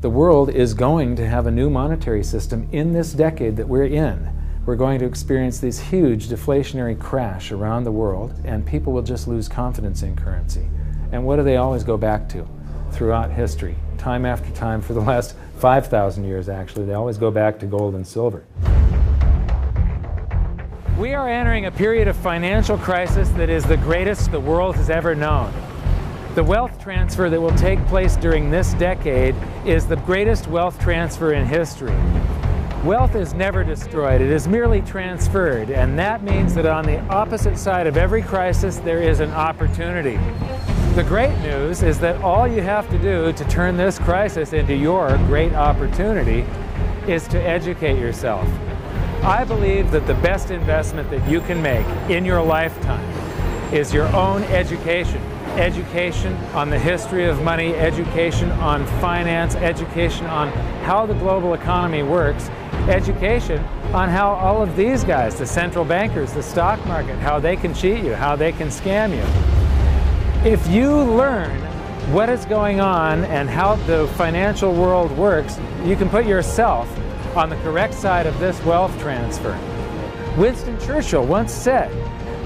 The world is going to have a new monetary system in this decade that we're in. We're going to experience this huge deflationary crash around the world, and people will just lose confidence in currency. And what do they always go back to? Throughout history, time after time, for the last 5,000 years actually, they always go back to gold and silver. We are entering a period of financial crisis that is the greatest the world has ever known. The wealth transfer that will take place during this decade is the greatest wealth transfer in history. Wealth is never destroyed, it is merely transferred, and that means that on the opposite side of every crisis there is an opportunity. The great news is that all you have to do to turn this crisis into your great opportunity is to educate yourself. I believe that the best investment that you can make in your lifetime is your own education. Education on the history of money, education on finance, education on how the global economy works, education on how all of these guys, the central bankers, the stock market, how they can cheat you, how they can scam you. If you learn what is going on and how the financial world works, you can put yourself on the correct side of this wealth transfer. Winston Churchill once said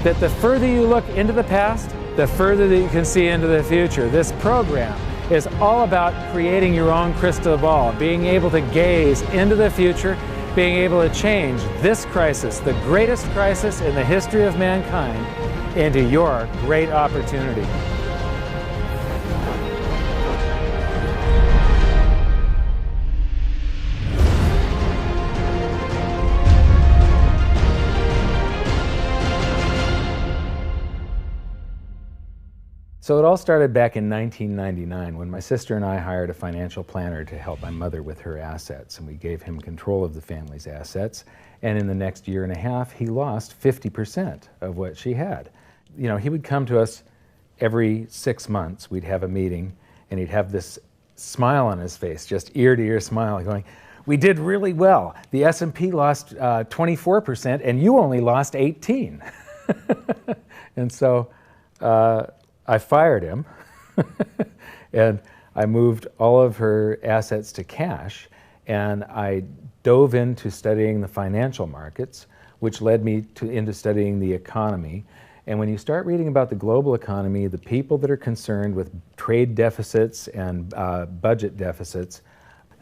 that the further you look into the past, the further that you can see into the future. This program is all about creating your own crystal ball, being able to gaze into the future, being able to change this crisis, the greatest crisis in the history of mankind, into your great opportunity. So it all started back in 1999 when my sister and I hired a financial planner to help my mother with her assets, and we gave him control of the family's assets, and in the next year and a half he lost 50% of what she had. You know, he would come to us every 6 months, we'd have a meeting, and he'd have this smile on his face, just ear-to-ear smile, going, "We did really well. The S&P lost 24% and you only lost 18." And so I fired him and I moved all of her assets to cash, and I dove into studying the financial markets, which led me into studying the economy. And when you start reading about the global economy, the people that are concerned with trade deficits and budget deficits,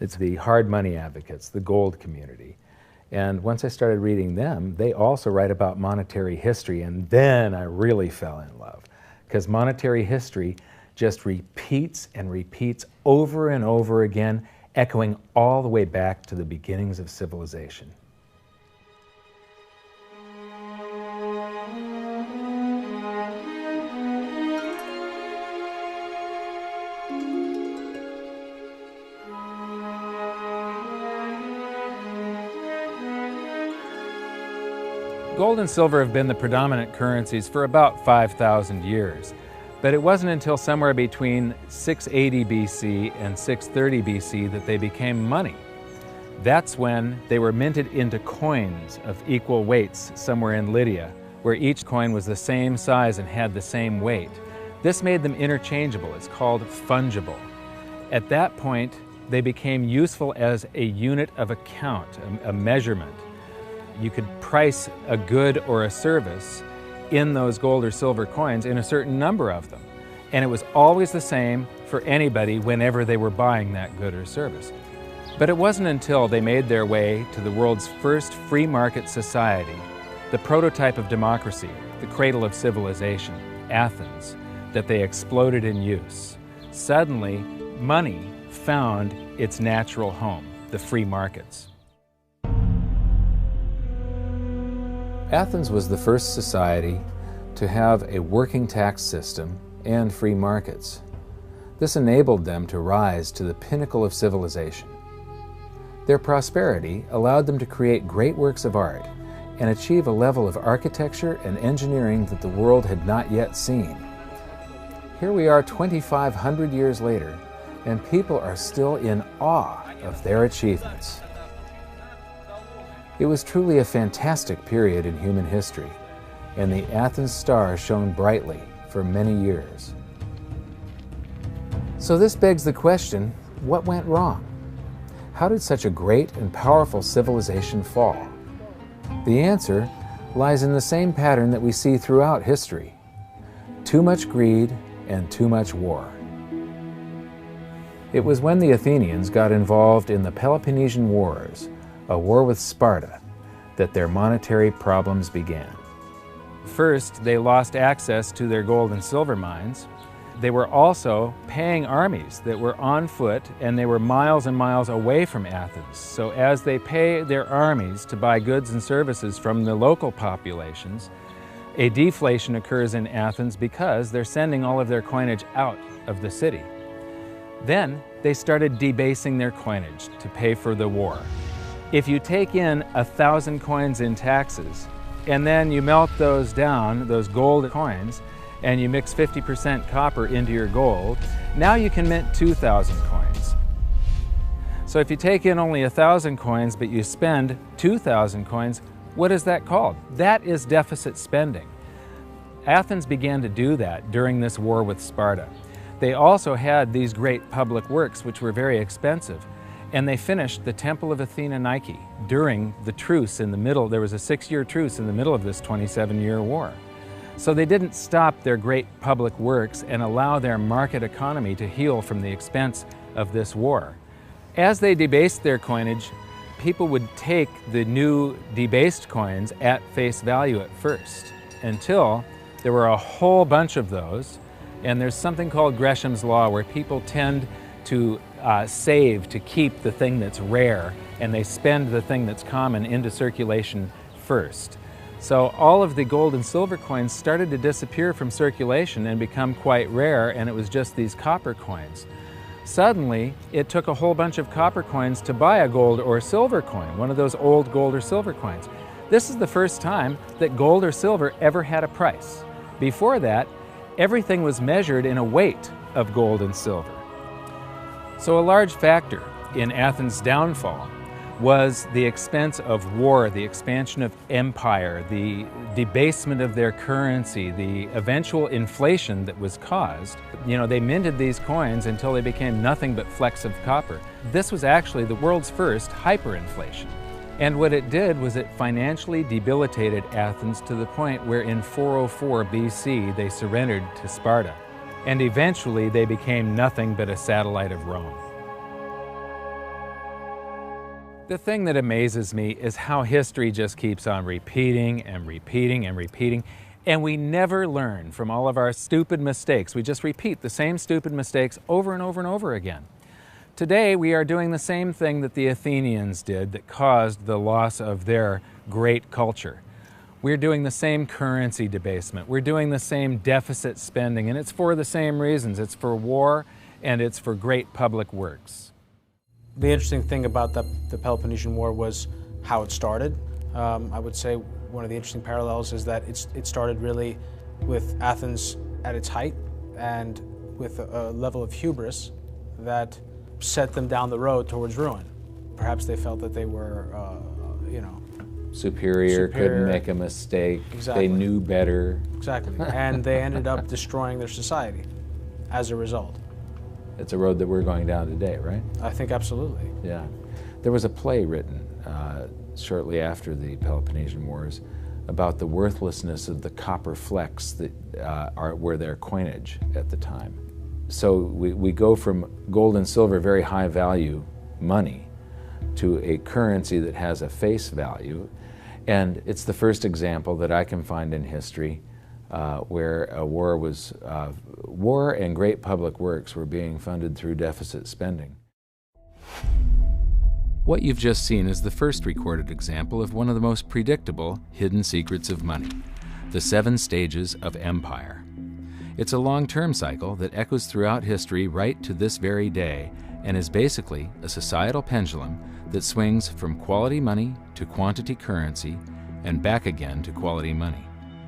it's the hard money advocates, the gold community. And once I started reading them, they also write about monetary history, and then I really fell in love. Because monetary history just repeats and repeats over and over again, echoing all the way back to the beginnings of civilization. Gold and silver have been the predominant currencies for about 5,000 years, but it wasn't until somewhere between 680 BC and 630 BC that they became money. That's when they were minted into coins of equal weights somewhere in Lydia, where each coin was the same size and had the same weight. This made them interchangeable. It's called fungible. At that point, they became useful as a unit of account, a measurement. You could price a good or a service in those gold or silver coins in a certain number of them. And it was always the same for anybody whenever they were buying that good or service. But it wasn't until they made their way to the world's first free market society, the prototype of democracy, the cradle of civilization, Athens, that they exploded in use. Suddenly, money found its natural home, the free markets. Athens was the first society to have a working tax system and free markets. This enabled them to rise to the pinnacle of civilization. Their prosperity allowed them to create great works of art and achieve a level of architecture and engineering that the world had not yet seen. Here we are 2,500 years later, and people are still in awe of their achievements. It was truly a fantastic period in human history, and the Athens star shone brightly for many years. So this begs the question, what went wrong? How did such a great and powerful civilization fall? The answer lies in the same pattern that we see throughout history: too much greed and too much war. It was when the Athenians got involved in the Peloponnesian Wars, a war with Sparta, that their monetary problems began. First, they lost access to their gold and silver mines. They were also paying armies that were on foot, and they were miles and miles away from Athens. So as they pay their armies to buy goods and services from the local populations, a deflation occurs in Athens because they're sending all of their coinage out of the city. Then they started debasing their coinage to pay for the war. If you take in 1,000 coins in taxes, and then you melt those down, those gold coins, and you mix 50% copper into your gold, now you can mint 2,000 coins. So if you take in only 1,000 coins, but you spend 2,000 coins, what is that called? That is deficit spending. Athens began to do that during this war with Sparta. They also had these great public works, which were very expensive, and they finished the Temple of Athena Nike during the truce in the middle. There was a 6-year truce in the middle of this 27-year war. So they didn't stop their great public works and allow their market economy to heal from the expense of this war. As they debased their coinage, people would take the new debased coins at face value at first, until there were a whole bunch of those. And there's something called Gresham's Law, where people tend to save to keep the thing that's rare, and they spend the thing that's common into circulation first. So all of the gold and silver coins started to disappear from circulation and become quite rare, and it was just these copper coins. Suddenly, it took a whole bunch of copper coins to buy a gold or silver coin, one of those old gold or silver coins. This is the first time that gold or silver ever had a price. Before that, everything was measured in a weight of gold and silver. So a large factor in Athens' downfall was the expense of war, the expansion of empire, the debasement of their currency, the eventual inflation that was caused. You know, they minted these coins until they became nothing but flecks of copper. This was actually the world's first hyperinflation. And what it did was it financially debilitated Athens to the point where in 404 BC they surrendered to Sparta. And eventually they became nothing but a satellite of Rome. The thing that amazes me is how history just keeps on repeating and repeating and repeating, and we never learn from all of our stupid mistakes. We just repeat the same stupid mistakes over and over and over again. Today we are doing the same thing that the Athenians did that caused the loss of their great culture. We're doing the same currency debasement. We're doing the same deficit spending, and it's for the same reasons. It's for war and it's for great public works. The interesting thing about the Peloponnesian War was how it started. I would say one of the interesting parallels is that it started really with Athens at its height and with a level of hubris that set them down the road towards ruin. Perhaps they felt that they were, superior, couldn't make a mistake. Exactly. They knew better. Exactly. And they ended up destroying their society as a result. It's a road that we're going down today, right? I think absolutely. Yeah. There was a play written shortly after the Peloponnesian Wars about the worthlessness of the copper flecks that were their coinage at the time. So we go from gold and silver, very high value money, to a currency that has a face value. And it's the first example that I can find in history where a war and great public works were being funded through deficit spending. What you've just seen is the first recorded example of one of the most predictable hidden secrets of money, the 7 stages of empire. It's a long-term cycle that echoes throughout history right to this very day and is basically a societal pendulum that swings from quality money to quantity currency and back again to quality money.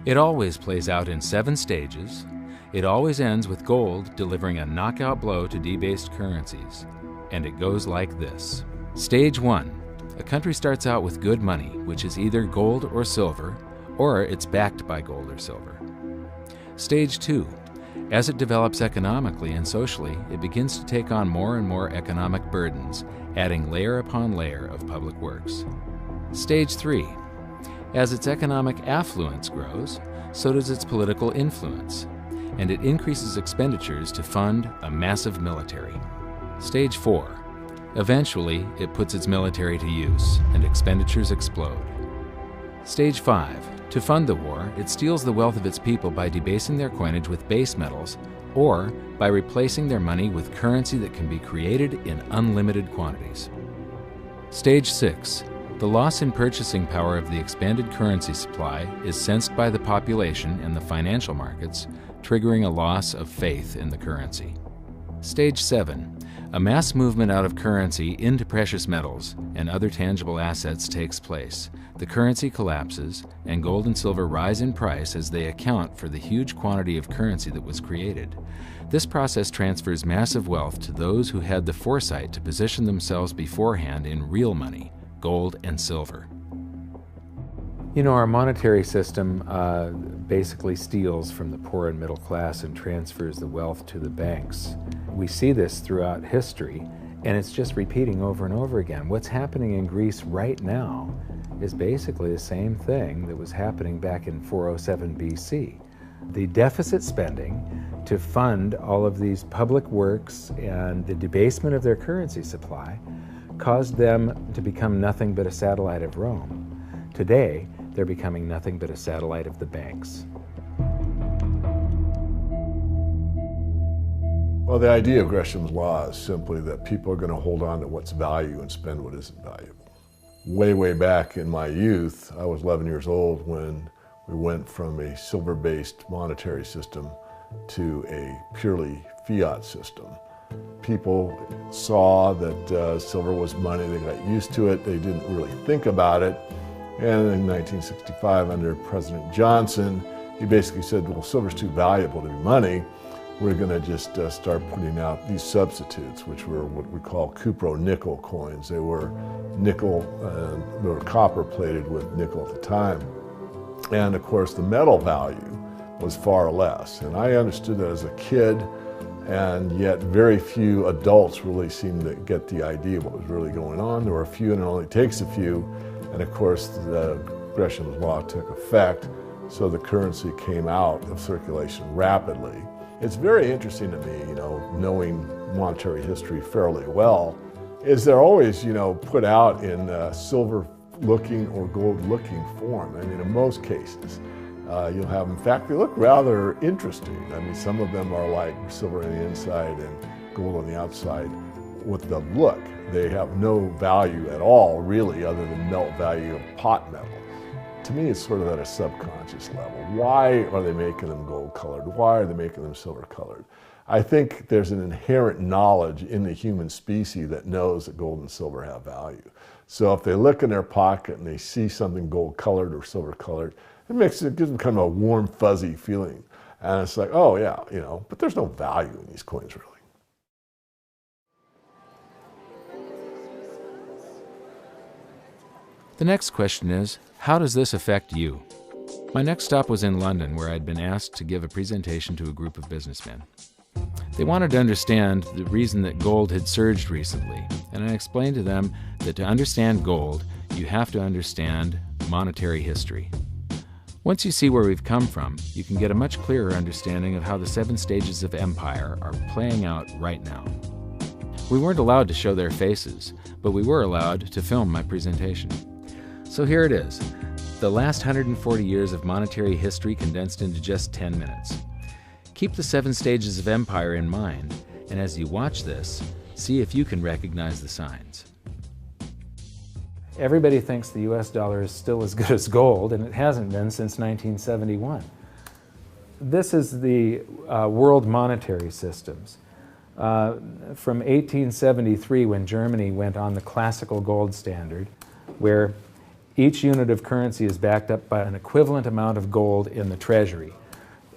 It always plays out in 7 stages. It always ends with gold delivering a knockout blow to debased currencies. And it goes like this. Stage 1. A country starts out with good money, which is either gold or silver, or it's backed by gold or silver. Stage 2. As it develops economically and socially, it begins to take on more and more economic burdens, adding layer upon layer of public works. Stage 3. As its economic affluence grows, so does its political influence, and it increases expenditures to fund a massive military. Stage 4. Eventually, it puts its military to use, and expenditures explode. Stage 5. To fund the war, it steals the wealth of its people by debasing their coinage with base metals, or by replacing their money with currency that can be created in unlimited quantities. Stage 6. The loss in purchasing power of the expanded currency supply is sensed by the population and the financial markets, triggering a loss of faith in the currency. Stage 7. A mass movement out of currency into precious metals and other tangible assets takes place. The currency collapses, and gold and silver rise in price as they account for the huge quantity of currency that was created. This process transfers massive wealth to those who had the foresight to position themselves beforehand in real money, gold and silver. You know, our monetary system basically steals from the poor and middle class and transfers the wealth to the banks. We see this throughout history, and it's just repeating over and over again. What's happening in Greece right now is basically the same thing that was happening back in 407 BC. The deficit spending to fund all of these public works and the debasement of their currency supply caused them to become nothing but a satellite of Rome. Today, they're becoming nothing but a satellite of the banks. Well, the idea of Gresham's law is simply that people are going to hold on to what's value and spend what isn't valuable. Way back in my youth, I was 11 years old when we went from a silver-based monetary system to a purely fiat system. People saw that silver was money, they got used to it, they didn't really think about it. And in 1965, under President Johnson, he basically said, well, silver's too valuable to be money. We're going to just start putting out these substitutes, which were what we call cupro-nickel coins. They were nickel, they were copper plated with nickel at the time. And of course, the metal value was far less. And I understood that as a kid, and yet very few adults really seemed to get the idea of what was really going on. There were a few, and it only takes a few. And of course, Gresham's law took effect, so the currency came out of circulation rapidly. It's very interesting to me, you know, knowing monetary history fairly well, is they're always, you know, put out in silver-looking or gold-looking form. I mean, in most cases, you'll have, in fact, they look rather interesting. I mean, some of them are like silver on the inside and gold on the outside. With the look, they have no value at all, really, other than melt value of pot metal. To me, it's sort of at a subconscious level. Why are they making them gold-colored? Why are they making them silver-colored? I think there's an inherent knowledge in the human species that knows that gold and silver have value. So if they look in their pocket and they see something gold-colored or silver-colored, it gives them kind of a warm, fuzzy feeling. And it's like, oh yeah, you know, but there's no value in these coins, really. The next question is, how does this affect you? My next stop was in London, where I'd been asked to give a presentation to a group of businessmen. They wanted to understand the reason that gold had surged recently, and I explained to them that to understand gold, you have to understand monetary history. Once you see where we've come from, you can get a much clearer understanding of how the 7 stages of empire are playing out right now. We weren't allowed to show their faces, but we were allowed to film my presentation. So here it is, the last 140 years of monetary history condensed into just 10 minutes. Keep the 7 stages of empire in mind, and as you watch this, see if you can recognize the signs. Everybody thinks the US dollar is still as good as gold, and it hasn't been since 1971. This is the world monetary systems. From 1873, when Germany went on the classical gold standard, where each unit of currency is backed up by an equivalent amount of gold in the treasury.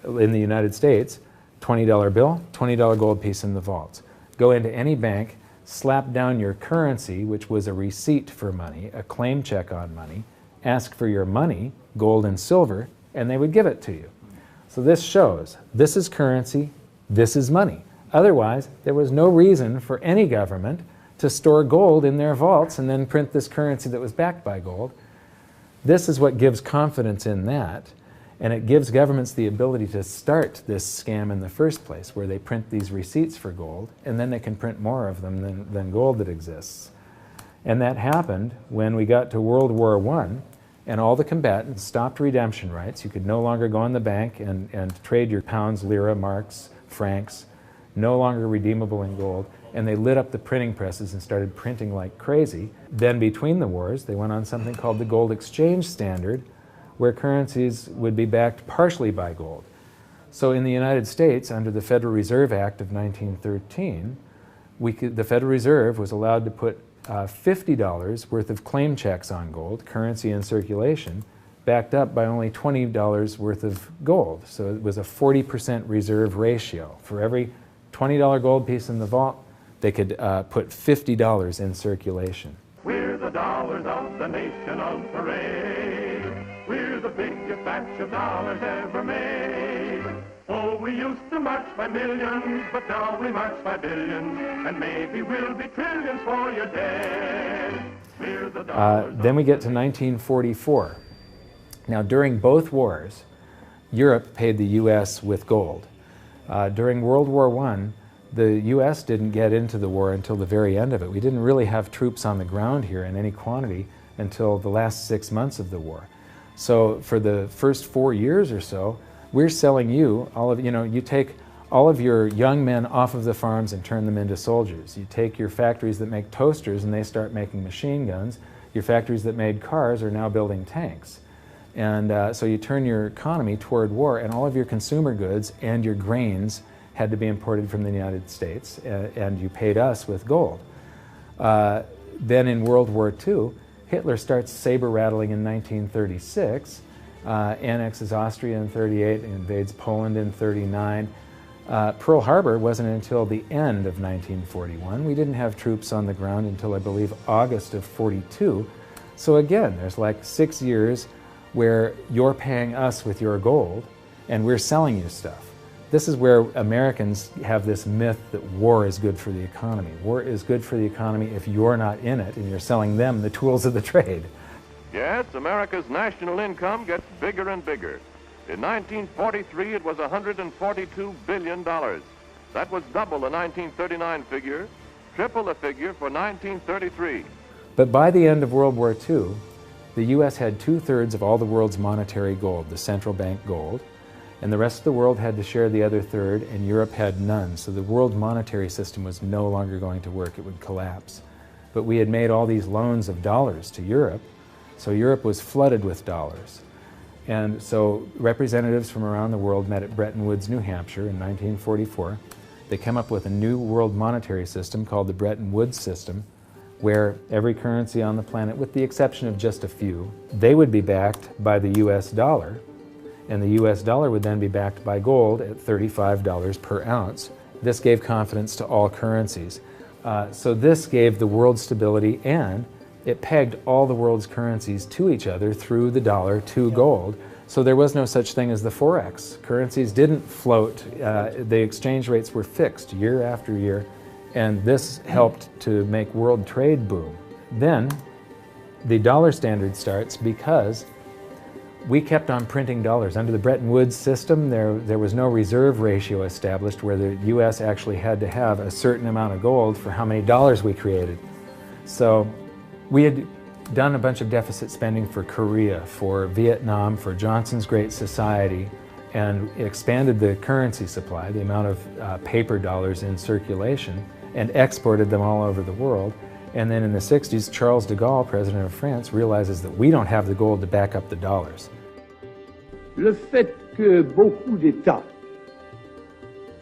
In the United States, $20 bill, $20 gold piece in the vaults. Go into any bank, slap down your currency, which was a receipt for money, a claim check on money, ask for your money, gold and silver, and they would give it to you. So this shows this is currency, this is money. Otherwise, there was no reason for any government to store gold in their vaults and then print this currency that was backed by gold. This is what gives confidence in that, and it gives governments the ability to start this scam in the first place, where they print these receipts for gold, and then they can print more of them than gold that exists. And that happened when we got to World War I, and all the combatants stopped redemption rights. You could no longer go in the bank and trade your pounds, lira, marks, francs, no longer redeemable in gold, and they lit up the printing presses and started printing like crazy. Then between the wars, they went on something called the gold exchange standard, where currencies would be backed partially by gold. So in the United States, under the Federal Reserve Act of 1913, the Federal Reserve was allowed to put $50 worth of claim checks on gold, currency in circulation, backed up by only $20 worth of gold. So it was a 40% reserve ratio. For every $20 gold piece in the vault, they could put $50 in circulation. We're the dollars of the nation on parade. We're the biggest batch of dollars ever made. Oh, we used to march by millions, but now we march by billions, and maybe we'll be trillions for your dead. We're the dollars. Then we get to 1944. Now, during both wars, Europe paid the U.S. with gold. During World War I, the U.S. didn't get into the war until the very end of it. We didn't really have troops on the ground here in any quantity until the last 6 months of the war. So for the first 4 years or so, we're selling you you take all of your young men off of the farms and turn them into soldiers. You take your factories that make toasters and they start making machine guns. Your factories that made cars are now building tanks. And so you turn your economy toward war, and all of your consumer goods and your grains had to be imported from the United States, and you paid us with gold. Then in World War II, Hitler starts saber rattling in 1936, annexes Austria in 1938, invades Poland in 1939. Pearl Harbor wasn't until the end of 1941. We didn't have troops on the ground until, I believe, August of 1942. So again, there's like 6 years where you're paying us with your gold and we're selling you stuff. This is where Americans have this myth that war is good for the economy. War is good for the economy if you're not in it and you're selling them the tools of the trade. Yes, America's national income gets bigger and bigger. In 1943, it was $142 billion. That was double the 1939 figure, triple the figure for 1933. But by the end of World War II, the U.S. had 2/3 of all the world's monetary gold, the central bank gold, and the rest of the world had to share the other third, and Europe had none. So the world monetary system was no longer going to work. It would collapse. But we had made all these loans of dollars to Europe, so Europe was flooded with dollars. And so representatives from around the world met at Bretton Woods, New Hampshire in 1944. They came up with a new world monetary system called the Bretton Woods system, where every currency on the planet, with the exception of just a few, they would be backed by the US dollar, and the US dollar would then be backed by gold at $35 per ounce. This gave confidence to all currencies. So this gave the world stability, and it pegged all the world's currencies to each other through the dollar to gold. So there was no such thing as the Forex. Currencies didn't float. The exchange rates were fixed year after year, and this helped to make world trade boom. Then the dollar standard starts because we kept on printing dollars. Under the Bretton Woods system, there was no reserve ratio established where the US actually had to have a certain amount of gold for how many dollars we created. So we had done a bunch of deficit spending for Korea, for Vietnam, for Johnson's Great Society, and expanded the currency supply, the amount of paper dollars in circulation, and exported them all over the world. And then in the 60s, Charles de Gaulle, president of France, realizes that we don't have the gold to back up the dollars. Le fait que beaucoup d'États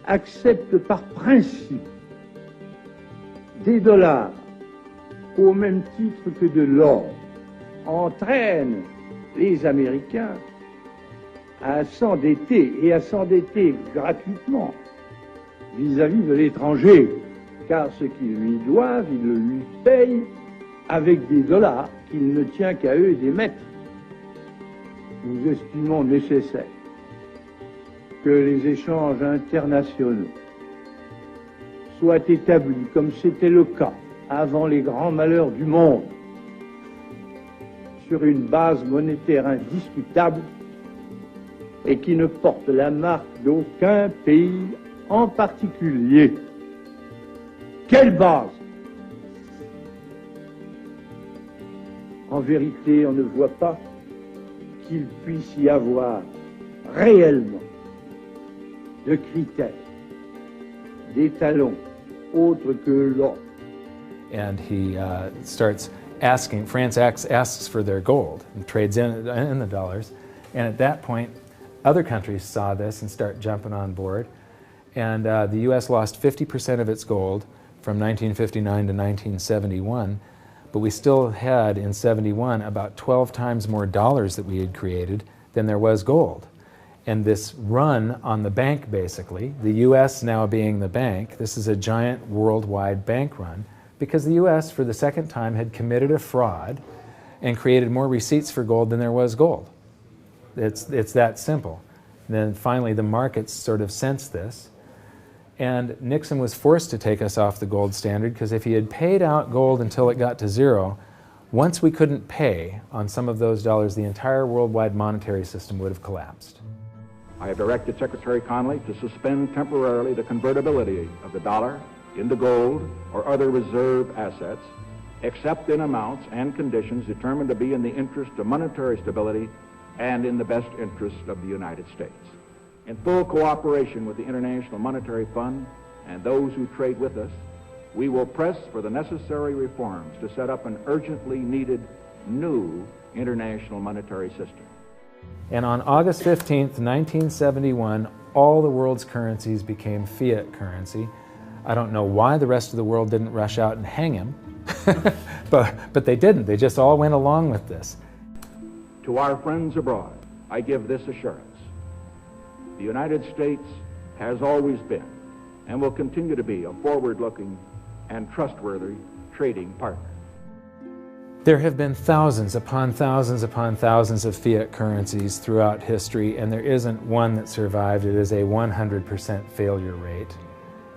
acceptent par principe des dollars au même titre que de l'or entraîne les Américains à s'endetter, et à s'endetter gratuitement vis-à-vis de l'étranger, car ce qu'ils lui doivent, ils le lui payent avec des dollars qu'il ne tient qu'à eux d'émettre. Nous estimons nécessaire que les échanges internationaux soient établis comme c'était le cas avant les grands malheurs du monde, sur une base monétaire indiscutable et qui ne porte la marque d'aucun pays en particulier. Quelle base? En vérité, on ne voit pas qu'il puisse y avoir réellement de critères, d'étalons autres que l'or. And he starts asking, France asks for their gold and trades in the dollars. And at that point, other countries saw this and start jumping on board. And the U.S. lost 50% of its gold from 1959 to 1971. But we still had, in 71, about 12 times more dollars that we had created than there was gold. And this run on the bank, basically, the U.S. now being the bank, this is a giant worldwide bank run, because the U.S. for the second time had committed a fraud and created more receipts for gold than there was gold. It's that simple. And then finally the markets sort of sensed this, and Nixon was forced to take us off the gold standard, because if he had paid out gold until it got to zero, once we couldn't pay on some of those dollars, the entire worldwide monetary system would have collapsed. I have directed Secretary Connally to suspend temporarily the convertibility of the dollar into gold or other reserve assets, except in amounts and conditions determined to be in the interest of monetary stability and in the best interest of the United States. In full cooperation with the International Monetary Fund and those who trade with us, we will press for the necessary reforms to set up an urgently needed new international monetary system. And on August 15th, 1971, all the world's currencies became fiat currency. I don't know why the rest of the world didn't rush out and hang him, but they didn't. They just all went along with this. To our friends abroad, I give this assurance. The United States has always been and will continue to be a forward-looking and trustworthy trading partner. There have been thousands upon thousands upon thousands of fiat currencies throughout history, and there isn't one that survived. It is a 100% failure rate.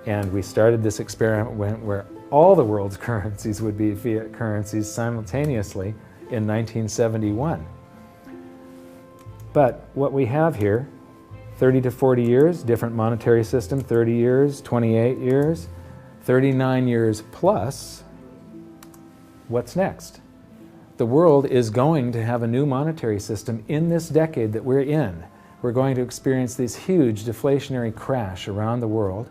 And we started this experiment where all the world's currencies would be fiat currencies simultaneously in 1971. But what we have here, 30 to 40 years, different monetary system, 30 years, 28 years, 39 years plus, what's next? The world is going to have a new monetary system in this decade that we're in. We're going to experience this huge deflationary crash around the world.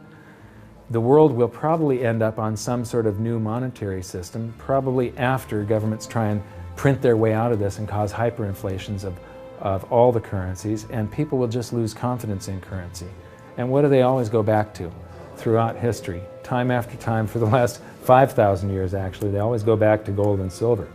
The world will probably end up on some sort of new monetary system, probably after governments try and print their way out of this and cause hyperinflations of all the currencies, and people will just lose confidence in currency. And what do they always go back to throughout history? Time after time, for the last 5,000 years actually, they always go back to gold and silver.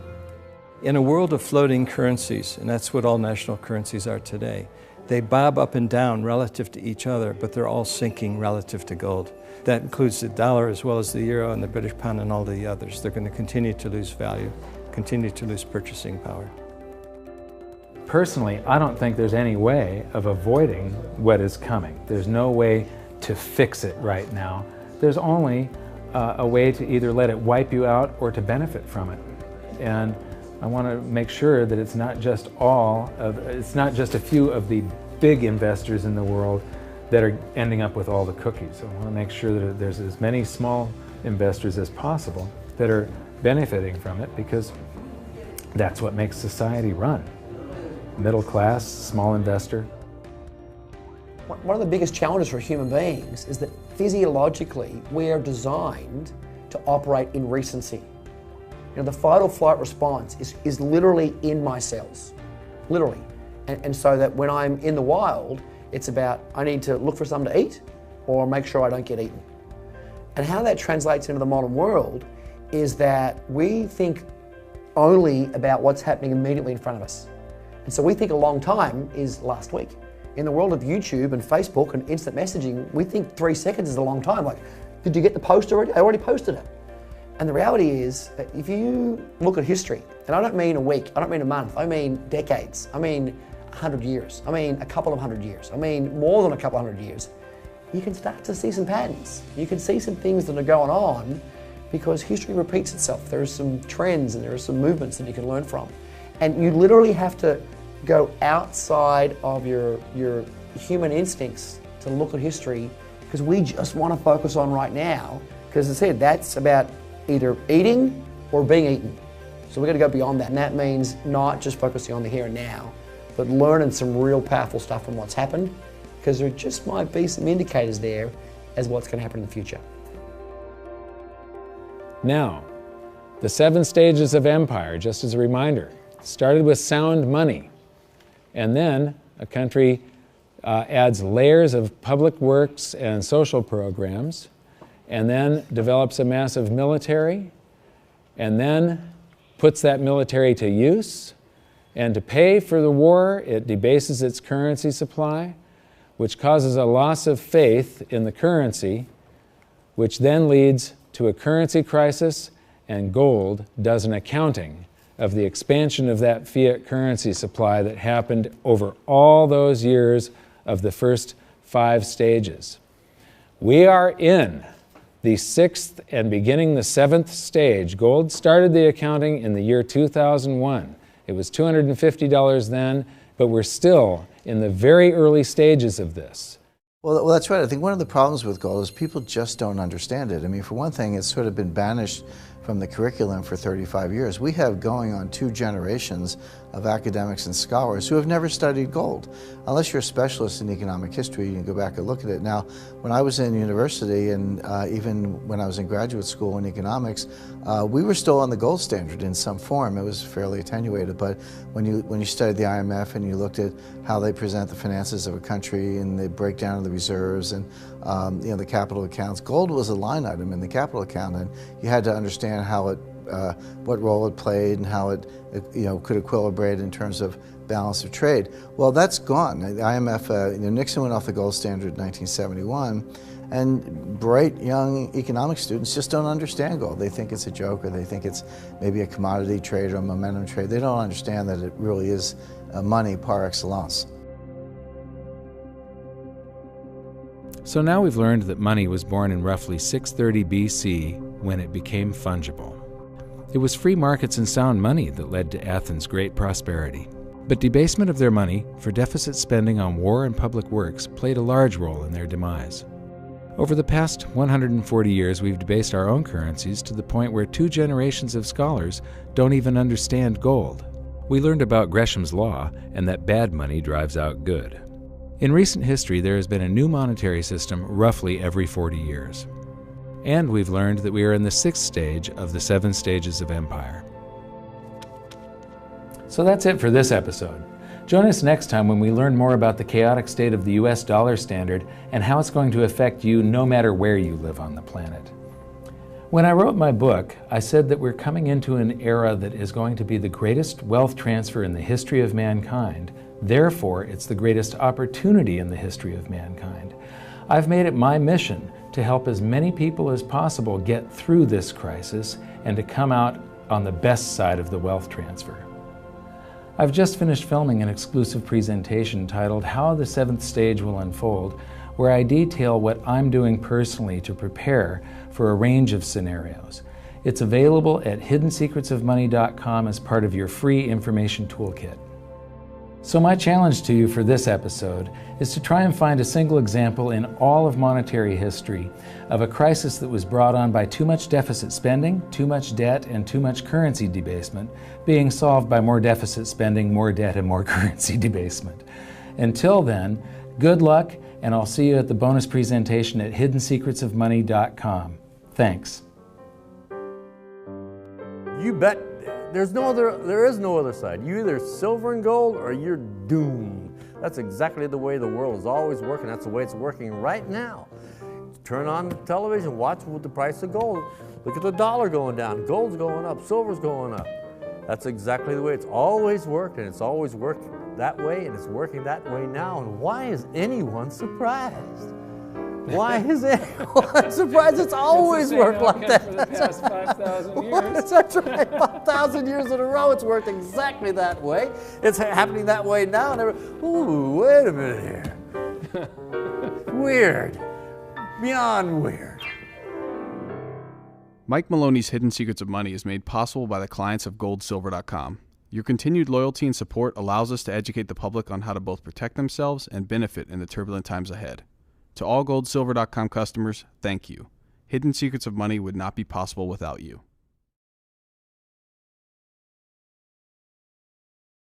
In a world of floating currencies, and that's what all national currencies are today, they bob up and down relative to each other, but they're all sinking relative to gold. That includes the dollar as well as the euro and the British pound and all the others. They're going to continue to lose value, continue to lose purchasing power. Personally, I don't think there's any way of avoiding what is coming. There's no way to fix it right now. There's only a way to either let it wipe you out or to benefit from it. And I want to make sure that it's not just a few of the big investors in the world that are ending up with all the cookies. I want to make sure that there's as many small investors as possible that are benefiting from it, because that's what makes society run. Middle class, small investor. One of the biggest challenges for human beings is that physiologically we are designed to operate in recency. You know, the fight or flight response is literally in my cells, literally. And so that when I'm in the wild, it's about I need to look for something to eat or make sure I don't get eaten. And how that translates into the modern world is that we think only about what's happening immediately in front of us. And so we think a long time is last week. In the world of YouTube and Facebook and instant messaging, we think 3 seconds is a long time. Like, did you get the post already? I already posted it. And the reality is that if you look at history, and I don't mean a week, I don't mean a month, I mean decades, I mean 100 years, I mean a couple of 100 years, I mean more than a couple of 100 years, you can start to see some patterns. You can see some things that are going on because history repeats itself. There are some trends and there are some movements that you can learn from. And you literally have to go outside of your human instincts to look at history, because we just want to focus on right now, because as I said, that's about either eating or being eaten. So we've got to go beyond that, and that means not just focusing on the here and now, but learning some real powerful stuff from what's happened, because there just might be some indicators there as what's going to happen in the future. Now, the 7 stages of empire, just as a reminder, started with sound money, and then a country adds layers of public works and social programs, and then develops a massive military, and then puts that military to use, and to pay for the war, it debases its currency supply, which causes a loss of faith in the currency, which then leads to a currency crisis, and gold does an accounting of the expansion of that fiat currency supply that happened over all those years of the first 5 stages. We are in the 6th and beginning the 7th stage. Gold started the accounting in the year 2001. It was $250 then, but we're still in the very early stages of this. Well, that's right. I think one of the problems with gold is people just don't understand it. I mean, for one thing, it's sort of been banished from the curriculum for 35 years. We have going on 2 generations of academics and scholars who have never studied gold. Unless you're a specialist in economic history, you can go back and look at it. Now, when I was in university and even when I was in graduate school in economics, we were still on the gold standard in some form. It was fairly attenuated, but when you studied the IMF and you looked at how they present the finances of a country and the breakdown of the reserves and the capital accounts, gold was a line item in the capital account, and you had to understand how it, what role it played and how it could equilibrate in terms of balance of trade. Well, that's gone. The IMF, Nixon went off the gold standard in 1971, and bright young economic students just don't understand gold. They think it's a joke, or they think it's maybe a commodity trade or a momentum trade. They don't understand that it really is money par excellence. So now we've learned that money was born in roughly 630 BC when it became fungible. It was free markets and sound money that led to Athens' great prosperity. But debasement of their money for deficit spending on war and public works played a large role in their demise. Over the past 140 years, we've debased our own currencies to the point where 2 generations of scholars don't even understand gold. We learned about Gresham's law and that bad money drives out good. In recent history, there has been a new monetary system roughly every 40 years. And we've learned that we are in the 6th stage of the 7 stages of empire. So that's it for this episode. Join us next time when we learn more about the chaotic state of the US dollar standard and how it's going to affect you no matter where you live on the planet. When I wrote my book, I said that we're coming into an era that is going to be the greatest wealth transfer in the history of mankind. Therefore, it's the greatest opportunity in the history of mankind. I've made it my mission to help as many people as possible get through this crisis and to come out on the best side of the wealth transfer. I've just finished filming an exclusive presentation titled How the 7th Stage Will Unfold, where I detail what I'm doing personally to prepare for a range of scenarios. It's available at hiddensecretsofmoney.com as part of your free information toolkit. So my challenge to you for this episode is to try and find a single example in all of monetary history of a crisis that was brought on by too much deficit spending, too much debt, and too much currency debasement being solved by more deficit spending, more debt, and more currency debasement. Until then, good luck, and I'll see you at the bonus presentation at hiddensecretsofmoney.com. Thanks. You bet. There is no other side. You're either silver and gold or you're doomed. That's exactly the way the world is always working. That's the way it's working right now. Turn on the television, watch with the price of gold. Look at the dollar going down, gold's going up, silver's going up. That's exactly the way it's always worked, and it's always worked that way, and it's working that way now. And why is anyone surprised? Why is it? I'm surprised it's always worked like that. For the past 5,000 years. That's right, 5,000 years in a row, it's worked exactly that way. It's happening that way now. And ooh, wait a minute here. Weird. Beyond weird. Mike Maloney's Hidden Secrets of Money is made possible by the clients of goldsilver.com. Your continued loyalty and support allows us to educate the public on how to both protect themselves and benefit in the turbulent times ahead. To all goldsilver.com customers, thank you. Hidden Secrets of Money would not be possible without you.